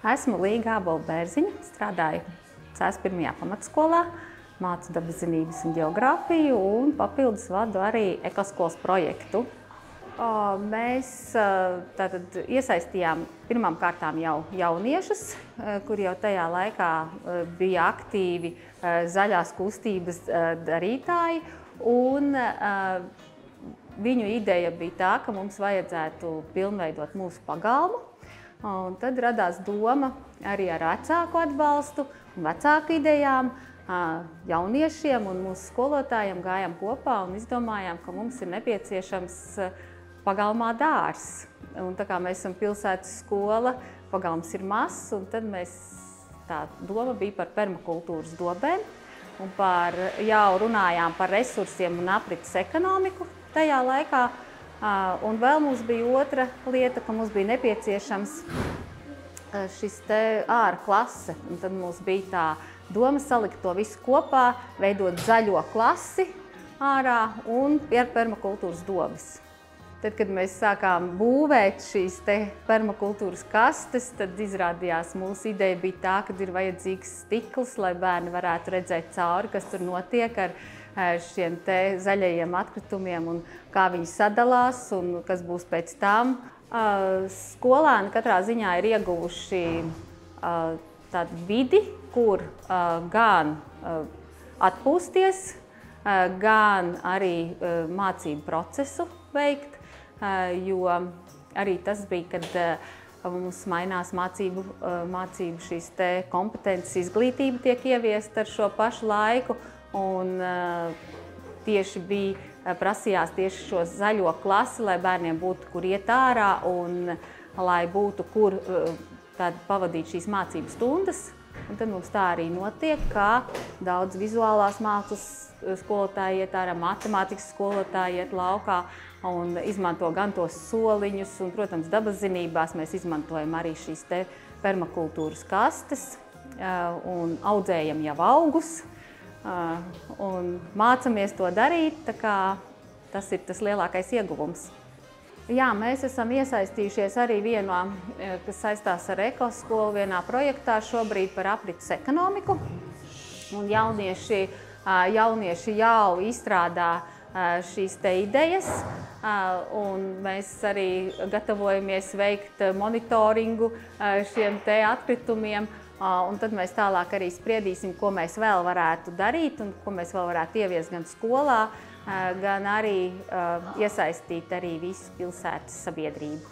Esmu Līga Ābola-Bērziņa, strādāju C1. Pamatskolā, mācu dabaszinības un ģeogrāfiju un papildus vadu arī ekoskolas projektu. Mēs tātad iesaistījām pirmām kārtām jau jauniešus, kuri jau tajā laikā bija aktīvi zaļās kustības darītāji, un viņu ideja bija tā, ka mums vajadzētu pilnveidot mūsu pagalmu. Un tad radās doma arī ar vecāku atbalstu un vecāku idejām, jauniešiem un mūsu skolotājiem gājām kopā un izdomājām, ka mums ir nepieciešams pagalmā dārzs. Un tā kā mēs esam pilsētas skola, pagalms ir mazs, un tad tā doma bija par permakultūras dobēm un jau runājām par resursiem un aprits ekonomiku tajā laikā. Un vēl mums bija otra lieta, ka mums bija nepieciešams šis te ārklase. Un tad mums bija tā doma salikt to visu kopā, veidot zaļo klasi ārā un permakultūras dobes. Tad, kad mēs sākām būvēt šīs te permakultūras kastes, tad izrādījās mūsu ideja bija tā, ka ir vajadzīgs stikls, lai bērni varētu redzēt cauri, kas tur notiek ar šiem te zaļajiem atkritumiem un kā viņi sadalās un kas būs pēc tam. Skolēni katrā ziņā ir ieguvuši tādu vidi, kur gan atpūsties, gan arī mācību procesu veikt, jo arī tas bija, kad mums mainās mācību šīs te kompetences izglītība tiek ieviesta ar šo pašu laiku. Un tieši prasījās tieši šo zaļo klasi, lai bērniem būtu, kur iet ārā un lai būtu, kur pavadīt šīs mācību stundas. Un tad mums tā arī notiek, kā daudz vizuālās mākslas skolotāji iet ārā, matemātikas skolotāji iet laukā un izmanto gan tos soliņus. Un, protams, dabaszinībās mēs izmantojam arī šīs te permakultūras kastes un audzējam jau augus. Un mācamies to darīt, tā kā tas ir tas lielākais ieguvums. Jā, mēs esam iesaistījušies arī vienā, kas saistās ar ekoskolu, vienā projektā šobrīd par aprits ekonomiku. Un jaunieši jau izstrādā šīs te idejas, un mēs arī gatavojamies veikt monitoringu šiem te atkritumiem. Un tad mēs tālāk arī spriedīsim, ko mēs vēl varētu darīt un ko mēs vēl varētu ieviest gan skolā, gan arī iesaistīt arī visu pilsētas sabiedrību.